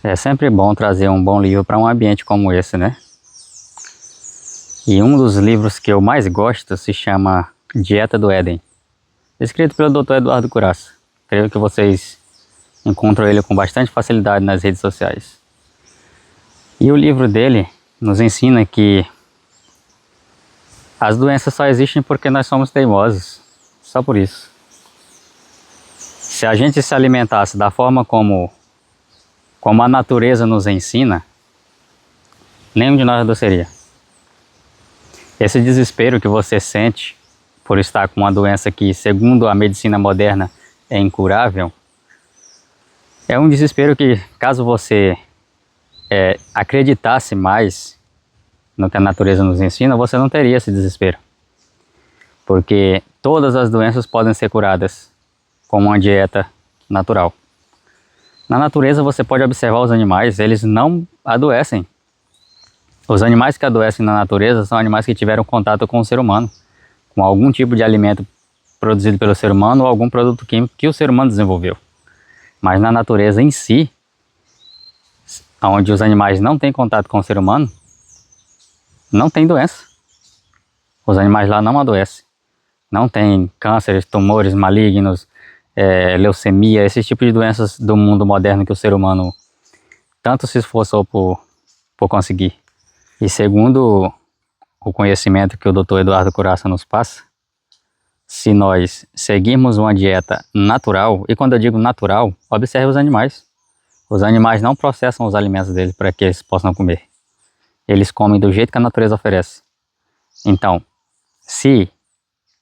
É sempre bom trazer um bom livro para um ambiente como esse, né? E um dos livros que eu mais gosto se chama Dieta do Éden, escrito pelo Dr. Eduardo Curaça. Creio que vocês encontram ele com bastante facilidade nas redes sociais. E o livro dele nos ensina que as doenças só existem porque nós somos teimosos, só por isso. Se a gente se alimentasse da forma como a natureza nos ensina, nenhum de nós adoeceria. Esse desespero que você sente por estar com uma doença que, segundo a medicina moderna, é incurável, é um desespero que, caso você acreditasse mais no que a natureza nos ensina, você não teria esse desespero. Porque todas as doenças podem ser curadas com uma dieta natural. Na natureza você pode observar os animais, eles não adoecem. Os animais que adoecem na natureza são animais que tiveram contato com o ser humano, com algum tipo de alimento produzido pelo ser humano ou algum produto químico que o ser humano desenvolveu. Mas na natureza em si, onde os animais não têm contato com o ser humano, não tem doença. Os animais lá não adoecem. Não tem cânceres, tumores malignos, leucemia, esse tipo de doenças do mundo moderno que o ser humano tanto se esforçou por conseguir. E segundo o conhecimento que o Dr. Eduardo Curaça nos passa, se nós seguirmos uma dieta natural, e quando eu digo natural, observe os animais. Os animais não processam os alimentos deles para que eles possam comer. Eles comem do jeito que a natureza oferece. Então, se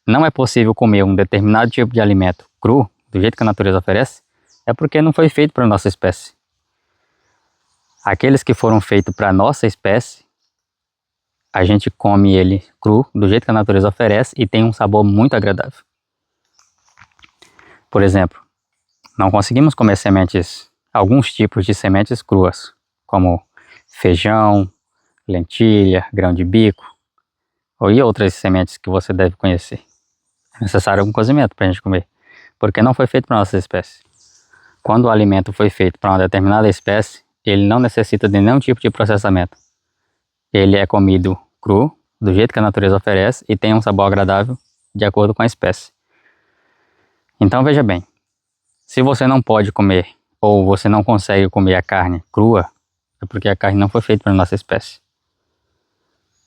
não é possível comer um determinado tipo de alimento cru, do jeito que a natureza oferece, é porque não foi feito para a nossa espécie. Aqueles que foram feitos para a nossa espécie, a gente come ele cru, do jeito que a natureza oferece, e tem um sabor muito agradável. Por exemplo, não conseguimos comer sementes, alguns tipos de sementes cruas, como feijão, lentilha, grão de bico, e outras sementes que você deve conhecer. É necessário algum cozimento para a gente comer, porque não foi feito para a nossa espécie. Quando o alimento foi feito para uma determinada espécie, ele não necessita de nenhum tipo de processamento. Ele é comido cru, do jeito que a natureza oferece, e tem um sabor agradável de acordo com a espécie. Então veja bem, se você não pode comer, ou você não consegue comer a carne crua, é porque a carne não foi feita para a nossa espécie.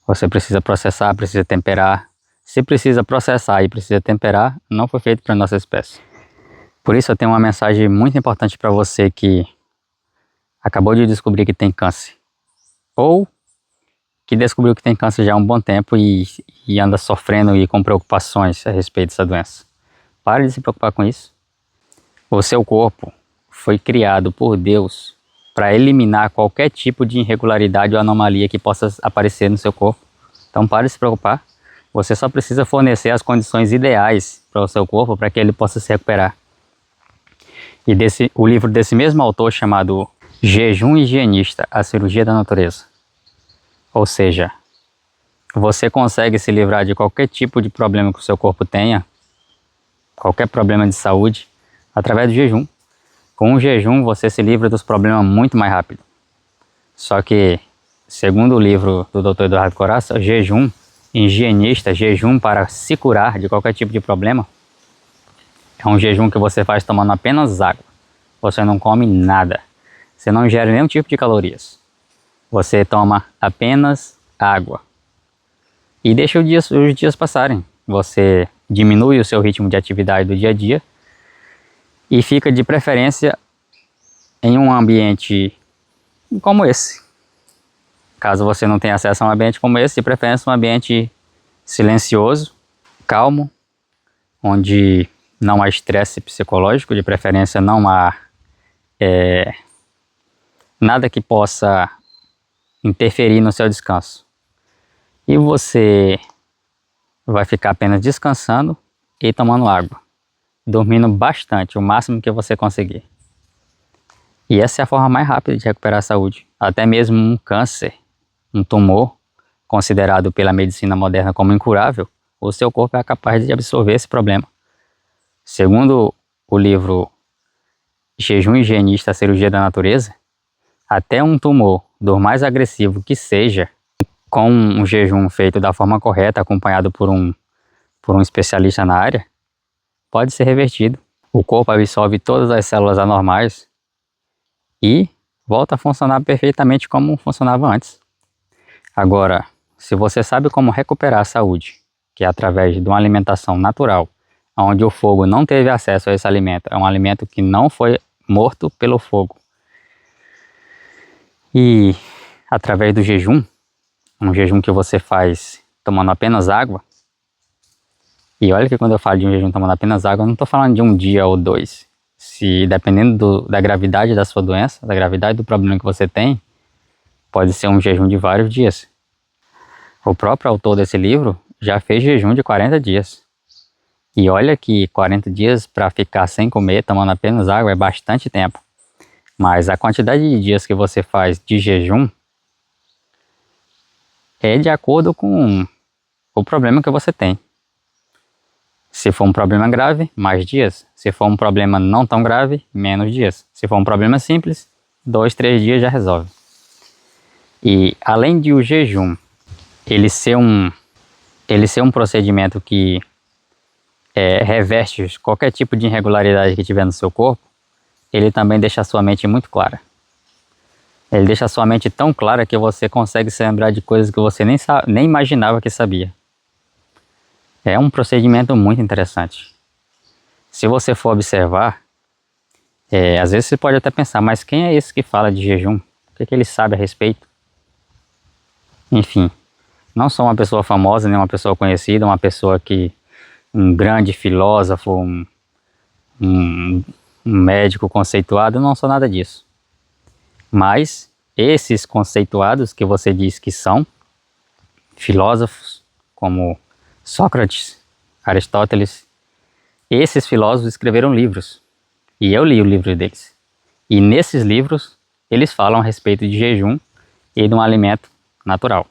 Você precisa processar, precisa temperar. Se precisa processar e precisa temperar, não foi feito para a nossa espécie. Por isso eu tenho uma mensagem muito importante para você que acabou de descobrir que tem câncer. Ou que descobriu que tem câncer já há um bom tempo e anda sofrendo e com preocupações a respeito dessa doença. Pare de se preocupar com isso. O seu corpo foi criado por Deus para eliminar qualquer tipo de irregularidade ou anomalia que possa aparecer no seu corpo. Então pare de se preocupar. Você só precisa fornecer as condições ideais para o seu corpo para que ele possa se recuperar. E o livro desse mesmo autor chamado Jejum Higienista, a cirurgia da natureza. Ou seja, você consegue se livrar de qualquer tipo de problema que o seu corpo tenha, qualquer problema de saúde, através do jejum. Com o jejum você se livra dos problemas muito mais rápido. Só que, segundo o livro do Dr. Eduardo Curaça, jejum higienista, jejum para se curar de qualquer tipo de problema, é um jejum que você faz tomando apenas água. Você não come nada. Você não ingere nenhum tipo de calorias. Você toma apenas água. E deixa os dias passarem. Você diminui o seu ritmo de atividade do dia a dia e fica de preferência em um ambiente como esse. Caso você não tenha acesso a um ambiente como esse, de preferência um ambiente silencioso, calmo, onde não há estresse psicológico, de preferência não há nada que possa interferir no seu descanso. E você vai ficar apenas descansando e tomando água, dormindo bastante, o máximo que você conseguir. E essa é a forma mais rápida de recuperar a saúde. Até mesmo um câncer, um tumor, considerado pela medicina moderna como incurável, o seu corpo é capaz de absorver esse problema. Segundo o livro Jejum Higienista, a cirurgia da natureza, até um tumor, do mais agressivo que seja, com um jejum feito da forma correta, acompanhado por um especialista na área, pode ser revertido. O corpo absorve todas as células anormais e volta a funcionar perfeitamente como funcionava antes. Agora, se você sabe como recuperar a saúde, que é através de uma alimentação natural, onde o fogo não teve acesso a esse alimento, é um alimento que não foi morto pelo fogo, e através do jejum, um jejum que você faz tomando apenas água, e olha que quando eu falo de um jejum tomando apenas água, eu não estou falando de um dia ou dois. Se dependendo da gravidade da sua doença, da gravidade do problema que você tem, pode ser um jejum de vários dias. O próprio autor desse livro já fez jejum de 40 dias. E olha que 40 dias para ficar sem comer, tomando apenas água, é bastante tempo. Mas a quantidade de dias que você faz de jejum é de acordo com o problema que você tem. Se for um problema grave, mais dias. Se for um problema não tão grave, menos dias. Se for um problema simples, 2, 3 dias já resolve. E além de o jejum, ele ser um procedimento que reverte qualquer tipo de irregularidade que tiver no seu corpo, ele também deixa a sua mente muito clara. Ele deixa a sua mente tão clara que você consegue se lembrar de coisas que você nem imaginava que sabia. É um procedimento muito interessante. Se você for observar, às vezes você pode até pensar, mas quem é esse que fala de jejum? O que ele sabe a respeito? Enfim, não sou uma pessoa famosa, nem uma pessoa conhecida, um grande filósofo, um médico conceituado, eu não sou nada disso. Mas esses conceituados que você diz que são filósofos, como Sócrates, Aristóteles, esses filósofos escreveram livros, e eu li o livro deles. E nesses livros, eles falam a respeito de jejum e de um alimento natural,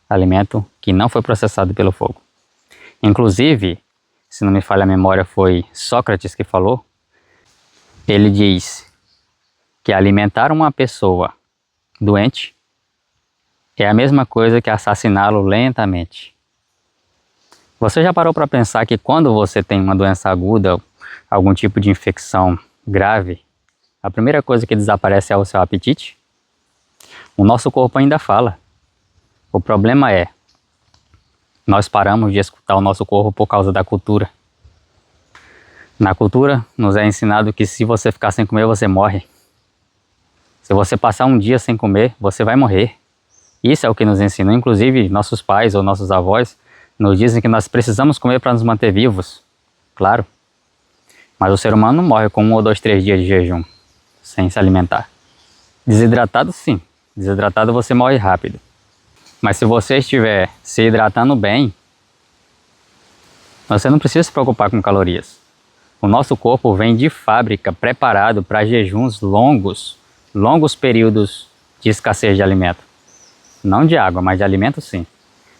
alimento que não foi processado pelo fogo. Inclusive, se não me falha a memória, foi Sócrates que falou, ele diz que alimentar uma pessoa doente é a mesma coisa que assassiná-lo lentamente. Você já parou para pensar que quando você tem uma doença aguda, algum tipo de infecção grave, a primeira coisa que desaparece é o seu apetite? O nosso corpo ainda fala. O problema é, nós paramos de escutar o nosso corpo por causa da cultura. Na cultura, nos é ensinado que se você ficar sem comer, você morre. Se você passar um dia sem comer, você vai morrer. Isso é o que nos ensinam. Inclusive, nossos pais ou nossos avós nos dizem que nós precisamos comer para nos manter vivos. Claro. Mas o ser humano não morre com 1 ou 2, 3 dias de jejum, sem se alimentar. Desidratado, sim. Desidratado você morre rápido. Mas se você estiver se hidratando bem, você não precisa se preocupar com calorias. O nosso corpo vem de fábrica preparado para jejuns longos períodos de escassez de alimento. Não de água, mas de alimento sim.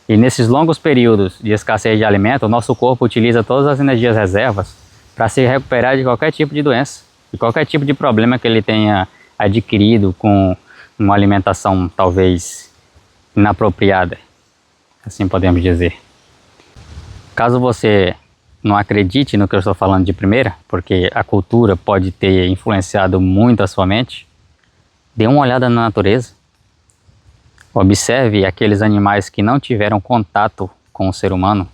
E nesses longos períodos de escassez de alimento, o nosso corpo utiliza todas as energias reservas para se recuperar de qualquer tipo de doença, de qualquer tipo de problema que ele tenha adquirido com uma alimentação talvez inapropriada, assim podemos dizer. Caso você não acredite no que eu estou falando de primeira, porque a cultura pode ter influenciado muito a sua mente, dê uma olhada na natureza. Observe aqueles animais que não tiveram contato com o ser humano,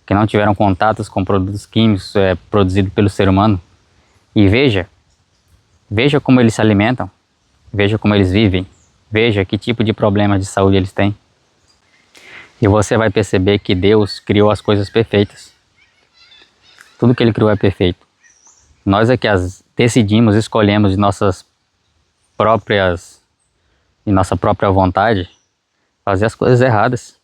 que não tiveram contatos com produtos químicos produzidos pelo ser humano, e veja como eles se alimentam, veja como eles vivem, veja que tipo de problemas de saúde eles têm. E você vai perceber que Deus criou as coisas perfeitas. Tudo que Ele criou é perfeito. Nós é que decidimos, escolhemos de nossa própria vontade fazer as coisas erradas.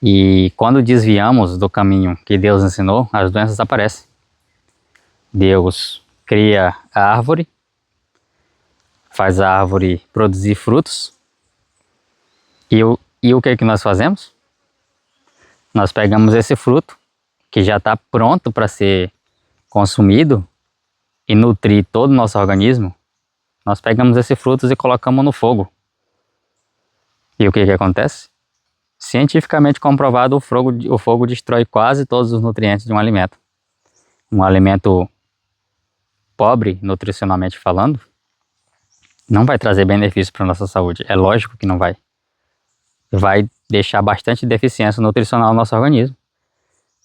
E quando desviamos do caminho que Deus ensinou, as doenças aparecem. Deus cria a árvore, faz a árvore produzir frutos, e o que é que nós fazemos? Nós pegamos esse fruto, que já está pronto para ser consumido e nutrir todo o nosso organismo, Nós pegamos esses frutos e colocamos no fogo. E o que acontece? Cientificamente comprovado, o fogo destrói quase todos os nutrientes de um alimento. Um alimento pobre, nutricionalmente falando, não vai trazer benefício para a nossa saúde. É lógico que não vai. Vai deixar bastante deficiência nutricional no nosso organismo.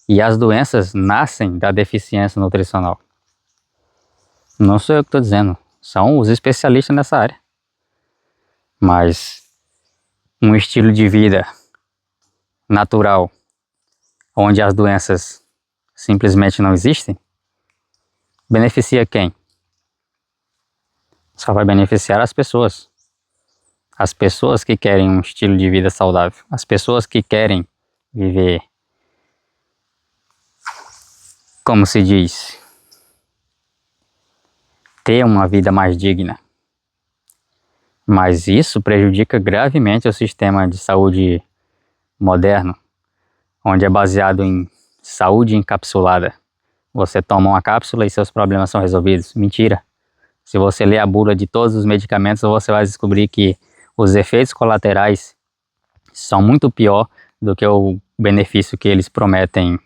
E as doenças nascem da deficiência nutricional. Não sou eu que estou dizendo, são os especialistas nessa área. Mas um estilo de vida natural, onde as doenças simplesmente não existem, beneficia quem? Só vai beneficiar as pessoas. As pessoas que querem um estilo de vida saudável. As pessoas que querem viver, como se diz, ter uma vida mais digna. Mas isso prejudica gravemente o sistema de saúde moderno, onde é baseado em saúde encapsulada. Você toma uma cápsula e seus problemas são resolvidos. Mentira! Se você ler a bula de todos os medicamentos, você vai descobrir que os efeitos colaterais são muito pior do que o benefício que eles prometem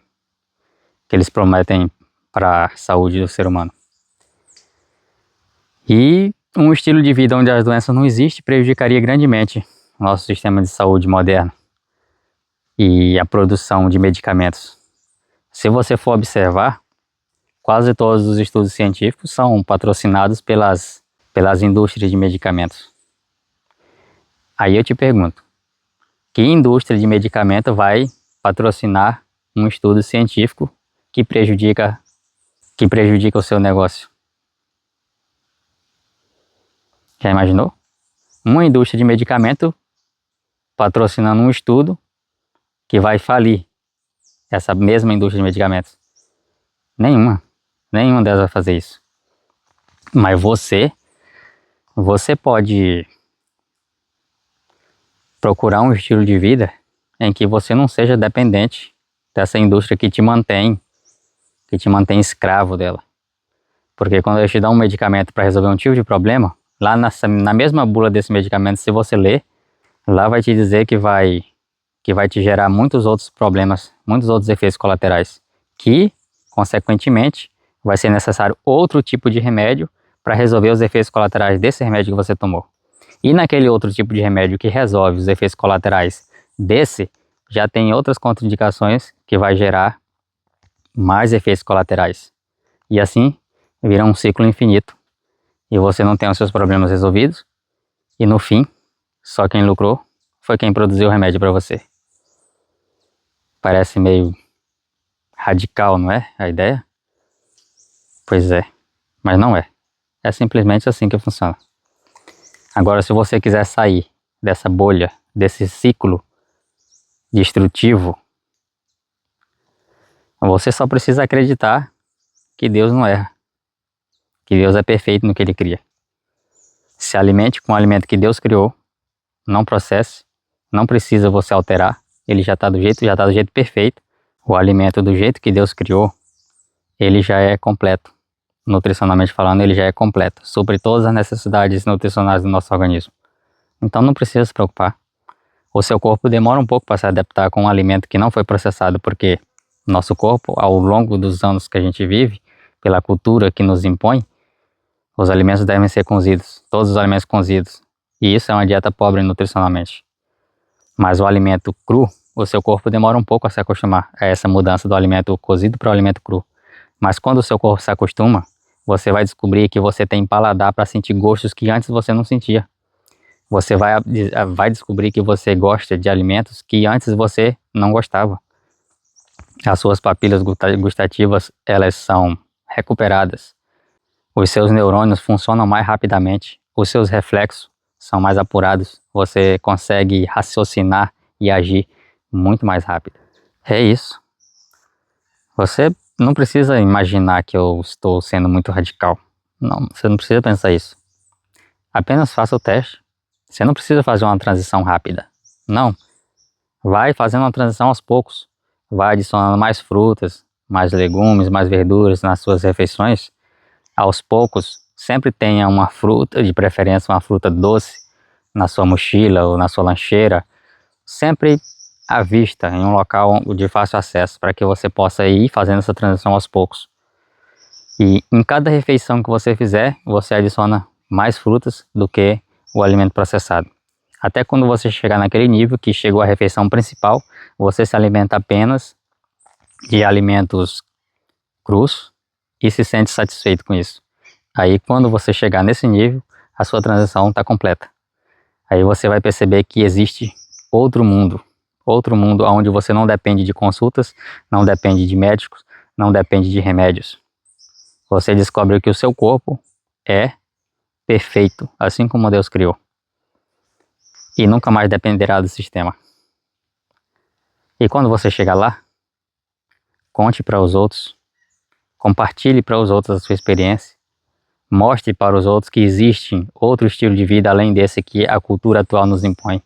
para a saúde do ser humano. E um estilo de vida onde as doenças não existem prejudicaria grandemente o nosso sistema de saúde moderno e a produção de medicamentos. Se você for observar, quase todos os estudos científicos são patrocinados pelas indústrias de medicamentos. Aí eu te pergunto, que indústria de medicamento vai patrocinar um estudo científico que prejudica o seu negócio? Já imaginou? Uma indústria de medicamento patrocinando um estudo que vai falir essa mesma indústria de medicamentos. Nenhuma delas vai fazer isso. Mas você pode procurar um estilo de vida em que você não seja dependente dessa indústria que te mantém escravo dela. Porque quando eu te dar um medicamento para resolver um tipo de problema, lá na mesma bula desse medicamento, se você ler, lá vai te dizer que vai te gerar muitos outros problemas, muitos outros efeitos colaterais, que, consequentemente, vai ser necessário outro tipo de remédio para resolver os efeitos colaterais desse remédio que você tomou. E naquele outro tipo de remédio que resolve os efeitos colaterais desse, já tem outras contraindicações que vai gerar mais efeitos colaterais. E assim, vira um ciclo infinito. E você não tem os seus problemas resolvidos. E no fim, só quem lucrou foi quem produziu o remédio para você. Parece meio radical, não é? A ideia? Pois é, mas não é. É simplesmente assim que funciona. Agora, se você quiser sair dessa bolha, desse ciclo destrutivo, você só precisa acreditar que Deus não erra, que Deus é perfeito no que Ele cria. Se alimente com o alimento que Deus criou, não processe, não precisa você alterar, ele já está do jeito perfeito. O alimento do jeito que Deus criou, ele já é completo. Nutricionalmente falando, ele já é completo, supre todas as necessidades nutricionais do nosso organismo. Então não precisa se preocupar. O seu corpo demora um pouco para se adaptar com um alimento que não foi processado, porque nosso corpo, ao longo dos anos que a gente vive, pela cultura que nos impõe, os alimentos devem ser cozidos, todos os alimentos cozidos. E isso é uma dieta pobre nutricionalmente. Mas o alimento cru, o seu corpo demora um pouco a se acostumar a essa mudança do alimento cozido para o alimento cru. Mas quando o seu corpo se acostuma, você vai descobrir que você tem paladar para sentir gostos que antes você não sentia. Você vai descobrir que você gosta de alimentos que antes você não gostava. As suas papilas gustativas, elas são recuperadas. Os seus neurônios funcionam mais rapidamente. Os seus reflexos são mais apurados. Você consegue raciocinar e agir muito mais rápido. É isso. Você não precisa imaginar que eu estou sendo muito radical. Não, você não precisa pensar isso. Apenas faça o teste. Você não precisa fazer uma transição rápida. Não. Vai fazendo uma transição aos poucos. Vai adicionando mais frutas, mais legumes, mais verduras nas suas refeições. Aos poucos, sempre tenha uma fruta, de preferência uma fruta doce, na sua mochila ou na sua lancheira, sempre à vista, em um local de fácil acesso, para que você possa ir fazendo essa transição aos poucos. E em cada refeição que você fizer, você adiciona mais frutas do que o alimento processado. Até quando você chegar naquele nível que chegou a refeição principal, você se alimenta apenas de alimentos crus e se sente satisfeito com isso. Aí quando você chegar nesse nível, a sua transição está completa. Aí você vai perceber que existe outro mundo onde você não depende de consultas, não depende de médicos, não depende de remédios. Você descobre que o seu corpo é perfeito, assim como Deus criou. E nunca mais dependerá do sistema. E quando você chegar lá, conte para os outros, compartilhe para os outros a sua experiência, mostre para os outros que existe outro estilo de vida além desse que a cultura atual nos impõe.